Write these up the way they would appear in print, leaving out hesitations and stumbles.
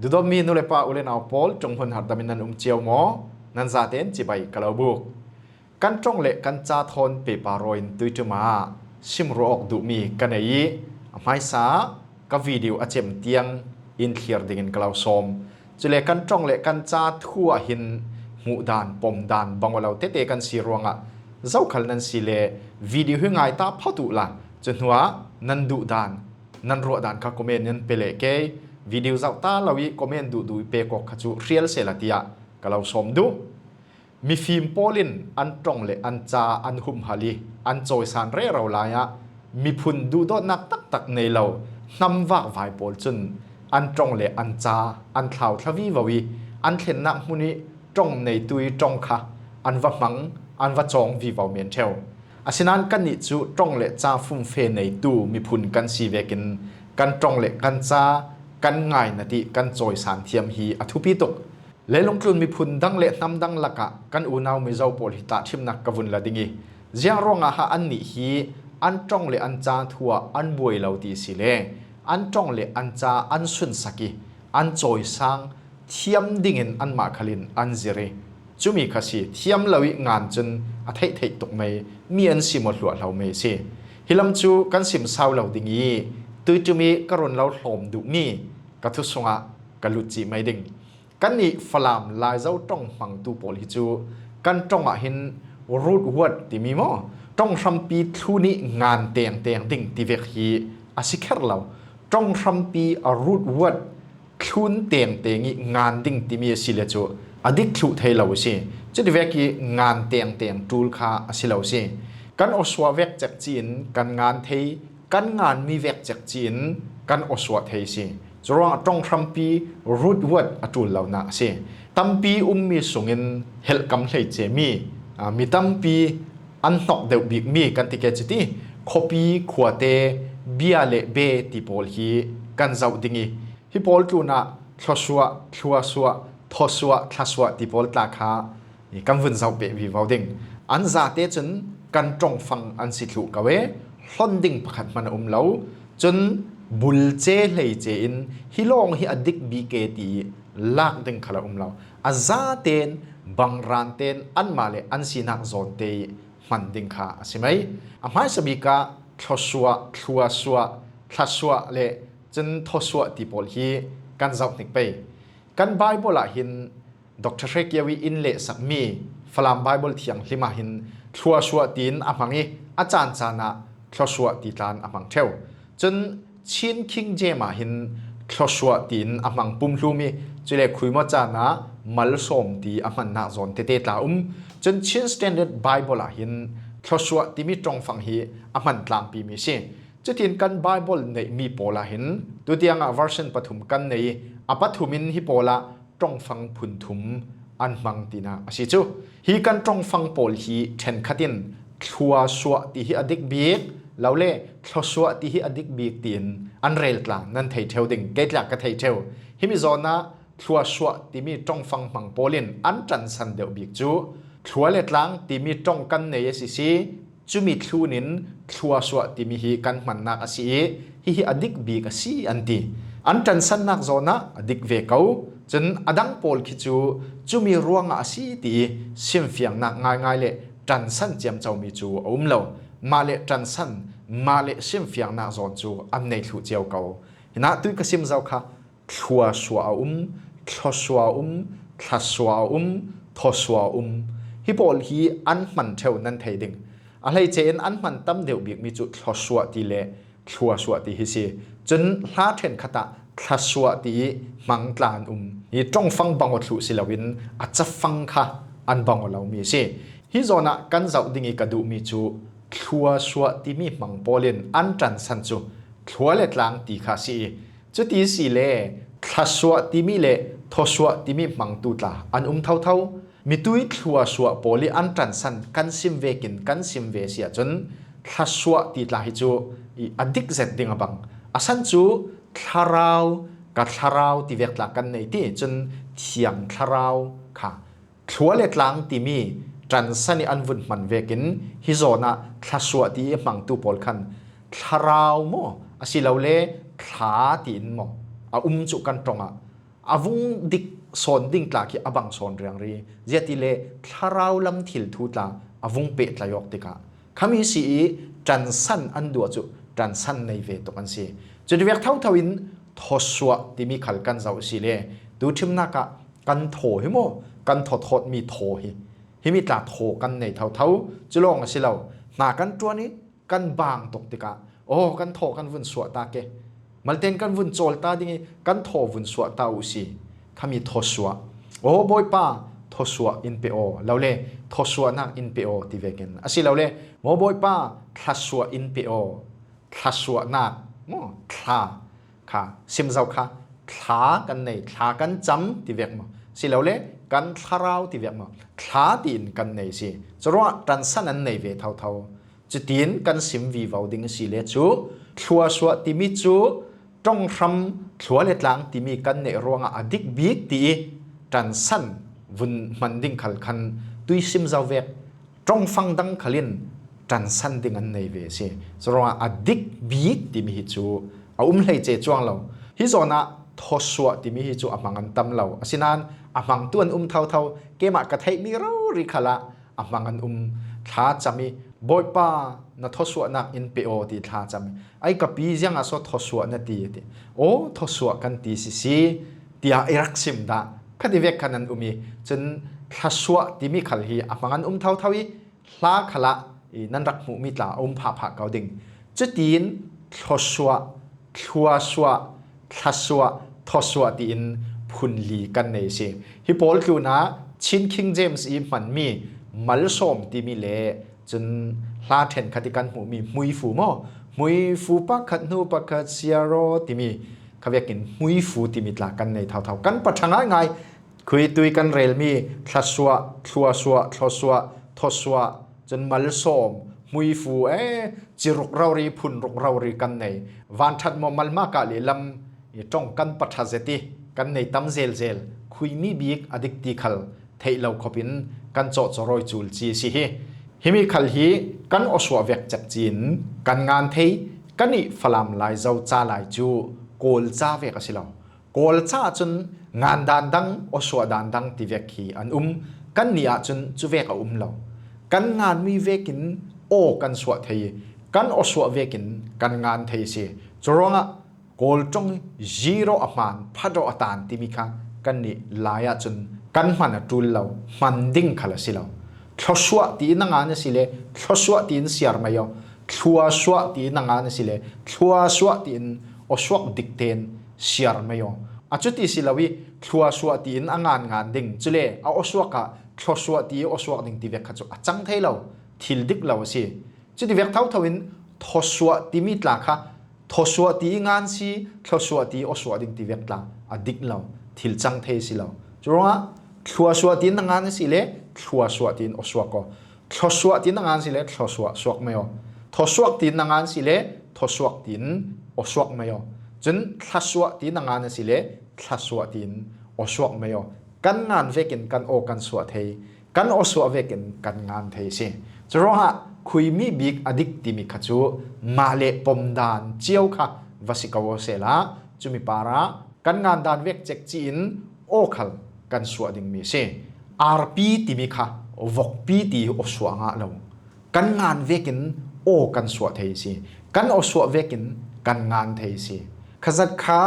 ดูดมีนุเลปาอุเลนเอาพอลจงพลหัดดามินันเจียวหมอนันซาเตนจิไปกะลาบุกกันจงเละกันจาทนเปปารอยน์ตุยจุมาชิมรอกดูมีกันไอ้ไม่สากับวิดีโออาเจมเตียงอินเทียร์ดิ่งกล่าวสมจะเละกันจงเละกันจาทั่วหินหมู่ด่านปมด่านบางวันเราเตะกันสีรวงอ่ะเจ้าขันนันสีเละวิดีโอง่ายตาพัตุละจนหัวนันดูด่านนันรัวด่านข้าคอมเมนต์นันเปเละเกยวิดีโอเจ้าตาเราวิคอมเมนต์ดูเปกอกขจูเรียลเซลติยากล่าวสมดูมีฟิล์มโพลินอันตรงเลยอันจาอันหุมฮาลีอันโจยสานเร่เราลายะมีพุนดูดนักตักในเรานำวากไวโพลจนอันตรงเลยอันจาอันข่าวทวีววีอันเห็นนักมุนีตรงในตุยตรงค่ะอันว่ามังอันว่าจองวีวาวเมียนเทวอาศัยนั้นกันนิจูตรงเลยจาฟุ่มเฟในตูมีพุนกันสีเวกินกันตรงเลยกันจากันง่ายนาทีกันโจยสานเทียมฮีอทุพิตุกเลลงทุนมีพุนดังเละนำดังลักะกันอูนาวมีเจ้าโพลิตาทิมนักกวนละดิงีเจียงรองอาหาอันนี้ฮีอันตรงเลยอันจาทัวอันบวยเหล่าตีสิเลอันตรงเลยอันจาอันสุนสกีอันโจยสังเทียมดิ่งอันมาคลินอันเจเรจุมีขสีเทียมเลวิงานจนอัฐิตกไม่มีอันสิมดหลวดเราไม่เสียฮิลัมจูกันสิมสาวเหล่าดิงีตุยจุมีกรุณเราหอมดุงี้กัทุสงะกัลุจิไม่ดิ่งกันนี่ฟลามลายเจ้าจ้องฟังตูโพลิจูกันจ้องเห็นรูดวัดที่มีมั้งจ้องทำปีทุนี้งานเตียงดิ่งที่เวกีอาศัยแค่เราจ้องทำปีรูดวัดทุนเตียงงานดิ่งที่มีสิเลจูอดีตทุเทเราเสียจะที่เวกีงานเตียงตูลคาอาศัยเราเสียกันอสวาเวกจากจีนกันงานเทกันงานมีเวกจากจีนกันอสวาเทเสียจรวงตรงทำปีรูดวัดอจุลเหล่านั้นเสียตั้มปีมีส่งเงินเฮลกำเลยเจมีตั้มปีอันนกเดือบบิกมีกันติเกจิตีคบีขวดเตเบียเลเบติโพลฮีกันเจ้าดิ่งฮิโพลจูน่ะทศวทัวสวทศวทัสวติโพลตาคากันวุ่นเจ้าเปวิวาวดิ่งอันซาเตจนกันจงฟังอันสิทลุกเวล้นดิ่งประคัดมันเหลาจนบุลเจเลยเจนฮิลองฮิอดิกบีเกตีลากดึงขลาเราอาซาเตนบังรานเตนอันมาเลอันสินักโซนเตมันดึงขาใช่ไหมอาไม่สบิกาทศวทัวสวทัสวเลจนทศวติโพลฮีกันจับนิกไปกันไบเบิลหินดรเรกยาวีอินเลสักมีฟลามไบเบิลเทียงลิมาหินทัวสวตีนอามังอาจารย์จานะทศวติตานอามังเทวจนชินคิงเจมาหินทศวตีนอามังปุ่มลูมีจุเลคุยมาจานะมัลสมตีอามันนาจอนเตเตตาจนชินสแตนดาร์ดไบเบิลหินทศวตีมีตรงฟังฮีอามันกลางปีมีเช่จะทิ้งกันไบเบิลในมีโปลาหินตัวเตียงเวอร์ชันปฐุมกันในอปฐุมินฮิโปลาตรงฟังพุนทุมอันมังตินาอาศิจูฮีกันตรงฟังโปลฮีเชนขัดินทัวสวตีฮีอดิกบีกเราเล่ทศวตีฮีอดิกบีกตีนอันเรลกลางนั่นไทเทลดิ่งเกตหลักก็ไทเทลฮิมิโซนาทัวสวตีมีตรงฟังมังโปลินอันจันสันเดียวบีกจูทัวเล็ดลังตีมีตรงกันในสิซีจูมีทูนินทัวสวตีมีฮีกันมันนักอาศัยฮีอดิกบีกอาศัยอันตีอันจันสันนักโซนาอดิกเวกเอาจนอดังโพลคิจูมีรวงอาศัยตีซิมเฟียงนักง่ายๆเลยจันสันเจียมเจ้ามีจูเลวมาเลจันสันมาเลซิมเฟียงนักโซนจูอันในถูเจียวเก่าณตุยกสิมเจ้าค่ะทัวสวทศวทัสวทศวฮิโปลฮีอันมันเทวนันไทยดิ่งอะไรเจนอันมันตั้มเดียวบีกมีจุดทศวตีเลทัวสวตีฮิซีจนลาเทนขตะทัสวตีมังกลานนี่จ้องฟังบังวัตถุศิลวินอาจจะฟังค่ะอันบังวเรามีซีฮิโซนะกันเจ้าดิ่งกระดูมีจูทัวสวตีมีมังโปลินอันจันสันจูทัวเล็ดลางตีขาซีจุดที่สี่เล่ทัสวตีมีเล่ทศวตีมีมังตูตาอันเท่ามีตุยทัวสวโปลิอันจันสันกันซิมเวกินกันซิมเวเสียจนทัสวตีตาฮิจูอดิกเซตดิ่งบังอาสันจูทาราวกับทาราวตีเวกหลักกันในที่จนเทียงทาราวค่ะทัวเล็ดลางตีมีจันสันอันวุ่นมันเวกินฮิโซนะทัสวตีมังตูโปลคันทาราวโมอาศิลาเล่ขาตีนโมจุกันตรง avung dik son ding tla ki abang son riang ri jetile tharau lam thil thu tla avung pe tlayok tika khami si transan an du chu transan nei ve to kan si chu diwek thau thawin thoswa timi khal kan zau si le tu thimna ka kan tho hi mo kan thot mi tho hi mi tla tho kan nei thau chulong asilau na kan tuani kan bang tok tika kan tho kan vun suwa ta ke malten kan vun chol ta dingi kan tho vun suwa ta u si khami thoswa boy pa thoswa in pe o laule thoswa nak in pe o ti veken asi laule mo boy pa thaswa in pe o thaswa nak mo tha kha sim zau kha thla kan nei thla kan cham ti vek mo si laule kan tharau ti vek mo thla tin kan nei si chro transan an nei ve thau chutin kan sim vi vau ding si le chu thua swa ti mi chu tong ram thua le tlang ti mi kan nei ronga adik bik ti transan vun manding khal khan tui sim zau vek tong phang dang khalin transan ding an nei ve si ronga adik bik ti mi hi chu hlei che chuang lo hi zona thoswa ti mi hi chu amangan tam lo asinan amang tuan thau kema ka thai mi ro ri khala amangan tha chami boy pa na thoswa nak in pe o ti tha chami ai ka pi jang a so thoswa na ti thoswa kan ti si tia irak sim da khadi vek kanan chun thaswa ti mi khal hi amangan thau hi hla khala nan rak mu mi tla pha ka ding chutin thoswa thua thaswa thoswa ti in phunli kan nei si hi pol tu na chin king james i man mi mal som ti mi le chun hla then khati kan mu mi mui fu pa khat nu pa khat siaro ti mi khavekin mui fu ti mi tla kan nei thau kan pathanga ngai khui tui kan rel mi thaswa thoswa chun mal som mui fu chiruk rauri phun ruk rauri kan nei van that mo malma ka le lam tong kan patha zeti kan nei tam zel khui mi bik adik ti khal theilo khopin kan choroi chul chi si himi khal hi kan oswa vek chak chin kan ngan thei kani falam lai zau cha lai chu kol cha vek asilo kol cha chun ngan dan dang oswa dan dang ti vek hi an kan nia chun chu vek a lo kan ngan mi vekin kan swa thei kan oswa vekin kan ngan thei si choronga kol tong zero aman phado atan ti mi kha kan ni laya chun kan man atul lo manding khala silo thoswa ti na nga na sile thoswa ti in siar mayo thua swa ti na nga na sile thua swa ti in oswak dikten siar mayo achuti silawi thua swa ti in ngan ding chule a oswaka thoswa ti oswak ding ti vek khachu achang thailo thil dik lo si chuti vek thawin thoswa ti mi tla kha thoswa ti ngan si thoswa ti oswa ding ti vek tla adik lo thil chang thei si lo chunga thoswa ti na ngan si le thoswa ti oswa ko thoswa ti na ngan si le thoswa swak mayo thoswa ti na ngan si le thoswa ti oswak mayo chun thaswa ti na ngan si le thaswa ti oswak mayo kan ngan vekin kan kan swa thei kan oswa vekin kan ngan thei si chunga khui mi big adik ti mi khachu male pomdan chiau kha vasikawo sela chumi para kan ngan dan vek chek chin khal kan swa ding mi se rp ti mi kha vok pi ti oswa nga lo kan ngan vekin kan swa thei si kan oswa vekin kan ngan thei si khazat kha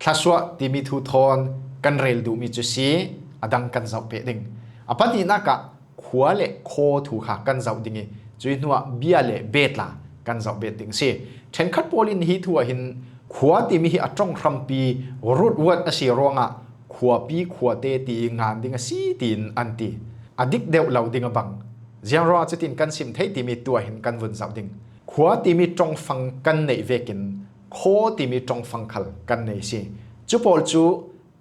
thlaswa ti mi thu thon kan rel du mi chu si adang kan zau pe ding apati na ka khua le kho thu kha kan zau dingi chui nuwa bia le betla kan zau bet ding si then khat polin hi thu hin khua ti mi hi atong rampi rut wat asi ronga khua pi khua te ti ngan ding si tin anti adik deu lau ding bang jiang ro chutin kan sim thei ti mi tua hin kan vun zau ding khua ti mi tong phang kan nei vekin kho ti mi tong phang khal kan nei si chu pol chu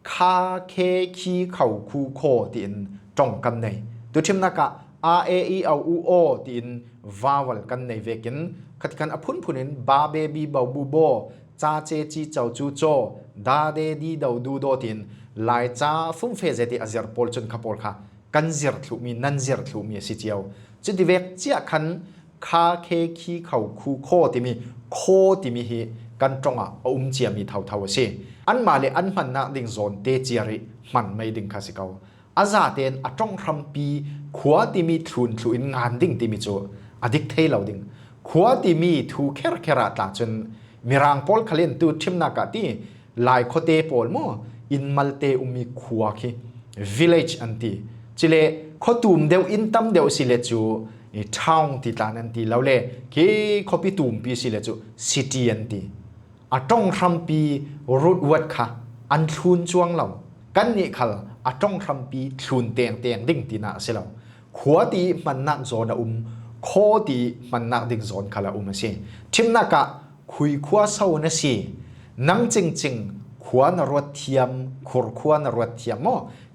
kha khe khi khau khu kho tin tong kan nei tu thim na ka a e i au u o tin vowel kan nei vekin khat kan aphun phunin ba baby bau bu bo cha che chi chau chu cho da de di dau du do tin lai cha fum fe zeti azar pol chun khapol kha kan zir thlu mi nan zir thlu mi si chiao chu di vek chia khan kha khe khi khau khu kho ti mi kho ti mi hi กันตรงเจียมีเท่าสิอันมาเลอันมันนักดิ่งโซนเตเจียริมันไม่ดิ่งคาสิเกาอาซาเตนตรงรัมปีขวาที่มีทุนทุนงานดิ่งที่มีจูอดิกเทเหล่าดิ่งขวาที่มีทูเคราตาจนมีรางพอลคเลนตูทิมนักที่ลายโคเตปอลโมอินมัลเตมีขวาคีvillage อันที่จิเลขตุมเดียวอินตัมเดียวสิเลจูทาวน์ที่ตานันที่เราเล่คีขปิตุมปีสิเลจู city อันที่ตรงรัมปีรูดวัดค่ะอันทุนช่วงเรากันนี่ค่ะตรงรัมปีทุนเตียงดิ่งที่น่าเสียเราขวาที่มันนักโซนโคที่มันนักดิ่งโซนค่ะละสิทิมนักคุยขวาเศร้านะสินังจริงขวานรวดเทียมขวานรวดเทียมโม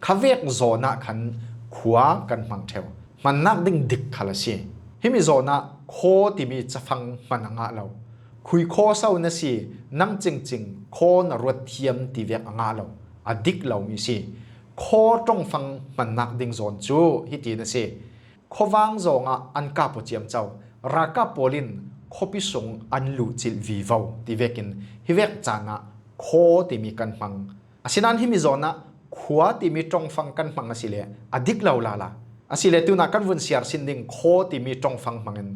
ขเวกโซนขันขวากันมังเทวมันนักดิ่งดิกค่ะละสิฮิมิโซนะโคที่มีจะฟังมันงะเราคุยโคเศร้านะสินังจริงโคนรวดเทียมที่เวกงะเราอดิกเรามีสิโคตรงฟังมันนักดิ่งโซนจูฮิตีนะสิโควางโซงอันกาปเจียมเจ้ารากาโปลินโคปิสงอันลูจิลวีวาวที่เวกินฮิเวกจานะโคที่มีกันฟังอาศินันฮิมิโซนะขวาที่มีตรงฟังกันฟังอาศิเลอดิกเราลาลาอาศิเลตุนักกันวุ่นเสียร์สินดิ่งโคที่มีตรงฟังฟังเงิน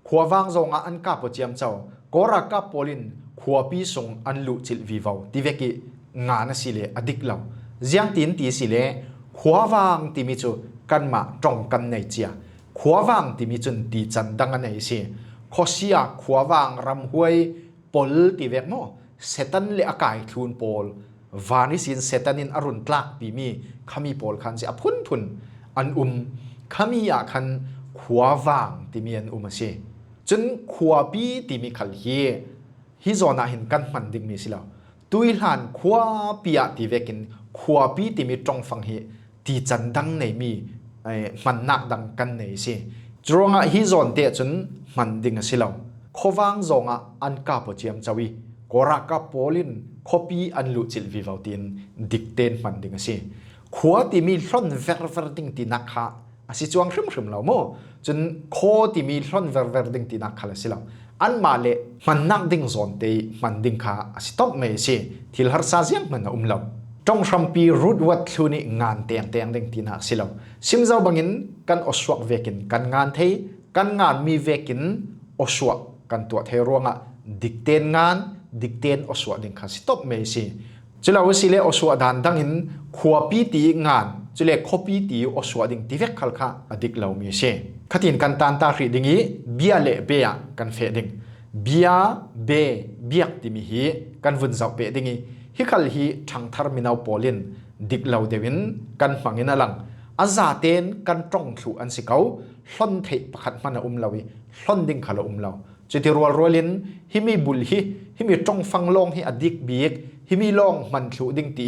ขวาวางโซงอันกาปเจียมเจ้ากรากาโปลินขวาปิสงอันลูจิลวีวาวที่เวกิงานอาศิเลอดิกเราเจียงตินตีสิเลขวาวางที่มีจูกันมาตรงกันในเจียขวาวางที่มีจุนตีจันดังกันในสิขอเสียขวาวางรำห้วยปลที่เวกโมเซตันเลอากายทุนปอลวานิสินเซตันินอรุณตลักปีมีขมีปอลคันเสียพุนอันขมีอยากคันขวาวางที่มีอันเสียจนขวาปีที่มีขัลเฮฮิโซนาหินกันมันดิ่งมีสิแล้วตุยหลานขวาปีอะที่เวกินขวาปีที่มีตรงฟังเฮที่จันดังในมีมันนักดังกันในสิจงฮิโซนเตจนมันดิ่งสิแล้วขวางจงอันกาปเจียมจวีกรากาโปลินคปีอันลุจิลวิวตินดิกเตนมันดิ่งสิขวาที่มีล้นเวอร์ดิ่งที่นักฮะอาศิจวงริมเราโมจนโคที่มีล้นเวอร์ดิ่งที่นักฮะเลยสิแล้วอันมาเลมันนักดิ่งโซนเตมันดิ่งฮะอาศิตบไม่สิที่หาซาเซียงมันเราจงรัมปีรูดวัดทุนิงานเตียงดิ่งที่นักสิแล้วซิมเจ้าบังินกันอสวกเวกินกันงานเทกันงานมีเวกินอสวกกันตัวเทรวงดิกเตนงานดิกเตนอสวดิ่งฮะสิตบไม่สิจุลาวสิเลอสวดันดังหินขวปีตีงานจุเลคปีตีอสวดิ่งที่เวกขัลค่ะอดิกเหล่ามีสิขัดินกันตานตารีดิ่งนี้เบียเล่เบียกันเฟดิ่งเบียเบียกที่มีฮีกันวุ่นเจ้าเปดิ่งนี้ฮิคัลฮีทางทาร์มินาลโปลินดิกเหล่าเดวินกันฟังอินาลังอาซาเตนกันตรงถูอันสิเกาล้นเทปขัดมันลาวิล้นดิ่งขัลเราจุดที่รัวลินฮิมีบุลฮิมีตรงฟังลงฮิอดิกบีกฮิมีลงมันถูดิ่งตี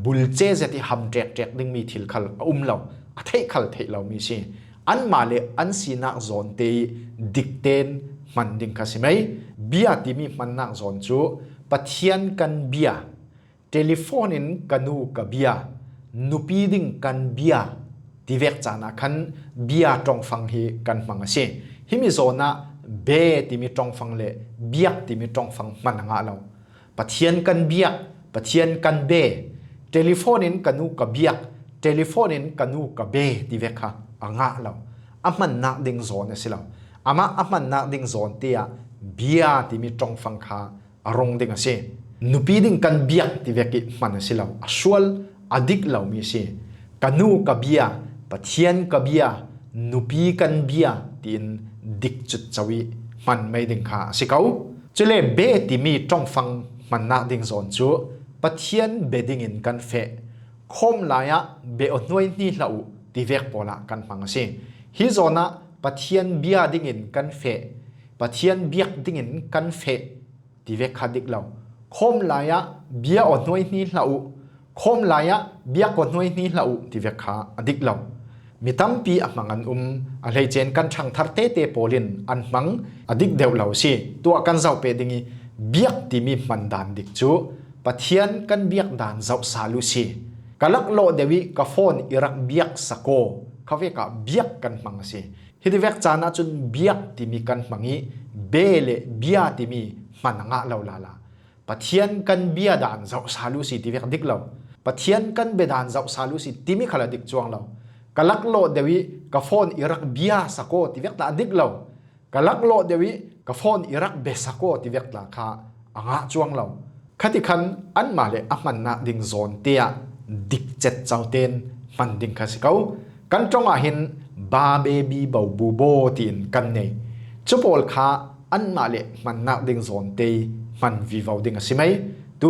บุลเจเจที่ฮัมเจกดิ่งมีทิลขัลเราเทขัลเทเรามีสิอันมาเลอันสีนักโซนเตดิกเตนมันดิ่งคาสิไหมเบียที่มีมันนักโซนจูปะเทียนกันเบียเทเลโฟนินกันนูกับเบียนุปีดิ่งกันเบียที่เวกจานาคันเบียตรงฟังฮีกันฟังสิฮิมิโซนาเบที่มีตรงฟังเลเบียที่มีตรงฟังมันงาเราปะเทียนกันเบียปะเทียนกันเบเทเลโฟนินกันนูกับเบียเทเลโฟนินกันนูกับเบที่เวกค่ะงาเราอามันนักดิ่งโซนสิเราอามันนักดิ่งโซนเตียเบียที่มีตรงฟังค่ะอารมณ์ดิ่งสินุปีดิ่งกันเบียที่เวกิมันสิเราสวลอดิกเรามีสิกันนูกับเบียปะเทียนกับเบียนุปีกันเบียที่ดิกจุดจวีมันไม่ดิ่งค่ะสิเขาจะเล่เบที่มีตรงฟังมันนักดิ่งโซนจูปะเทียนเบดิ่งอินกันเฟคมลายะเบอหน่วยนี่เราที่เวกปอละกันฟังสิฮิโซนะปะเทียนเบียดิ่งอินกันเฟปะเทียนเบียกดิ่งอินกันเฟที่เวกขัดิกเราคมลายะเบียอหน่วยนี่เราคมลายะเบียกอหน่วยนี่เราที่เวกขาอดิกเรามีตั้มปีอัมังอันอะไรเจนกันช่างทัดเตโปลินอันมังอดิกเดวเราสิตัวกันเจ้าเปดิงีเบียกที่มีมันดานดิกจูปะเทียนกันเบียกดานเจ้าสาลุสิกลักโลเดวิกาฟอนอิรักเบียกสโกเขาเวกเบียกกันมังสิฮิดิเวกจานาจุนเบียกที่มีกันมังอีเบเลเบียที่มี มันงะเราลาลาปะเทียนกันเบียดานเจ้าสาลุสิติเวกดิกเราปะเทียนกันเบดานเจ้าสาลุสิติมิขลาดิกจวงเรากะลักโลเดวิกะฟอนอิรักเบียสะโกติเวกตาดิกเรากะลักโลเดวิกะฟอนอิรักเบสะโกติเวกตาคางะจวงเราคติคันอันมาเลอะมันนะดิงโซนเตียดิกเจ็ดเจ้าเตนมันดิงคาสิเขากันจงอาเห็นบาเบบีเบาบูโบตีนกันเนจุปอลคาอันมาเลมันนะดิงโซนเตมันวิวาวดิงสิไหมตู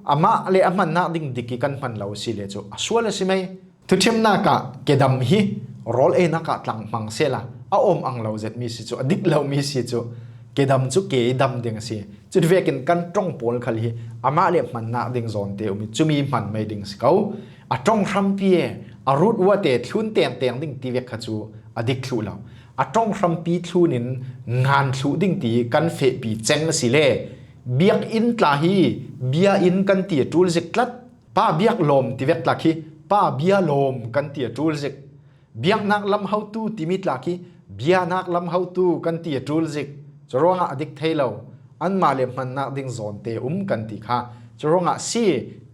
อามาเลอะมันนะดิงดิกิกันมันเราสิเลจูอสวลสิไหมทุกทีมนักเกดัมฮีรอลเอนักตังมังเซลาอาอมอังเราเจ็ดมีสิจูดิกเรามีสิจูเกดัมจูเกดัมดิงสิจุดเวกินกันจงปอลคาลีอามาเลมันนะดิงโซนเตอุมิจูมีมันไม่ดิงสิเขาอาจงรัมพีอารุดว่าเตทุนเตียงดิงตีเวกขจูอดิกลุเราอาจงรัมพีทุนินงานลุดิงตีกันเฟปีเจงสิเลเบียกอินตลาฮีเบียอินกันตีจูลสิกลัดป้าเบียกลมตีเวกลักฮีป้าเบียลมกันตีจูลสิกเบียกนักลำเฮาตูติมิตลักฮีเบียนักลำเฮาตูกันตีจูลสิกจรวงอดิกเทเราอันมาเลมันนักดิงโซนเตกันตีค่ะจรวงสิ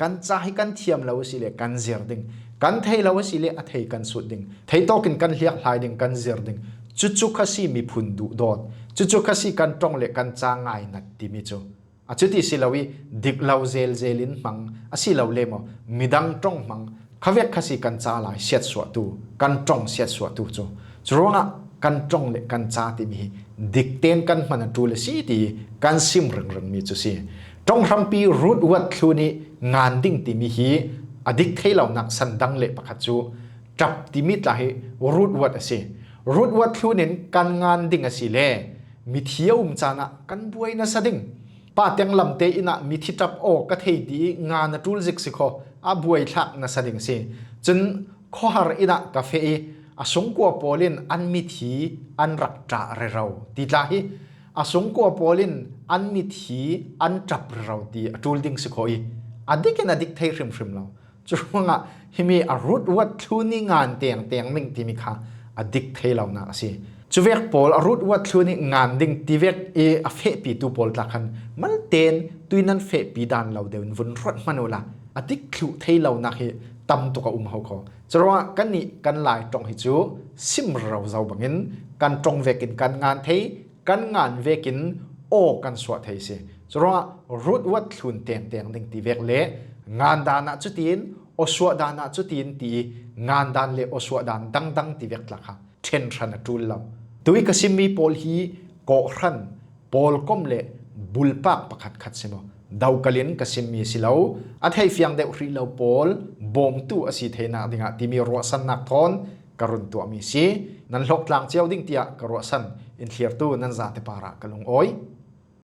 กันจ่ายกันเทียมเราสิเลกันเสียดิงกันเทเราสิเลอัเทกันสุดดิงเทโตกินกันเลียกหายดิงกันเสียดิงจุกสิมีพุนดุดอดจุกสิกันตรงเลกันจางไงนัดติมิจูจุดที่สิลาวิดิกเราเซลินมังสิลาเลมมิดังตรงมังขวิกสิกันจาลายเสียสวตูกันตรงเสียสวตูจูจรวงกันตรงเลกันจาติมีดิกเตนกันมันตูเลสิตีกันซิมรึงมีจูสิตรงรัมปีรูดวัดคลูนี้งานดิ่งติมีฮีอดิกเทเหล่านักสันดังเละปะคัดจูจับติมิตลาหิรูดวัดสิรูดวัดคลูนินกันงานดิ่งสิเลมิเทียวจานะกันบวยนะสดิ่งป้าเตียงลำเตอินะมิทิจับโอกระเทดีงานนัทุลซิกสิโคอาบวยทักนะสดิ่งสิจนข้อหาอินะกาเฟอาสงกัวโปลินอันมิทีอันรักจ่าเราติลาหิอาสงกัวโปลินอันมิทีอันจับเราตีทุลดิ่งสิโคอีอดิกเนอดิกเทริมเราจุดว่าฮิมีอารุดวัดทุนิงานเตียงนิ่งที่มีค่าอดิกเทเรานะสิจุเวกโพลอารุดวัดทุนิงานดิ่งที่เวกอเฟปีตูโพลตะคันมันเต็นตุยนั้นเฟปีดานเราเดินวนรถมโนละอดิกลุเทเรานะเฮตั้มตุกเขาขอจุดว่ากันนี่กันหลายตรงหิจูซิมเราเจ้าบังอินกันตรงเวกินกันงานเทกันงานเวกินโอกันสวดเทสิจรว่ารุดวัดทุนเตียงดิ่งที่เวกเละงานดานะจุดตีนอสวดดานะจุดตีนตีงานดานเละอสวดดานดังที่เวกละค่ะเช่นรันทุลเราตุยกสิมีโพลฮีโกรันโพลคอมเละบุลปักประคัดเสมอดาวกลินกสิมีสิเลาอัฐให้เฟียงเดอุริเลาโพลบอมตู้อสิเทนักดิ่งที่มีรัวสันนักทอนการุนตัวมีสินั่นหลอกหลังเจ้าดิ่งเตียการัวสันอินเทียร์ตู้นั่นจะเตปาระกลงอ้อย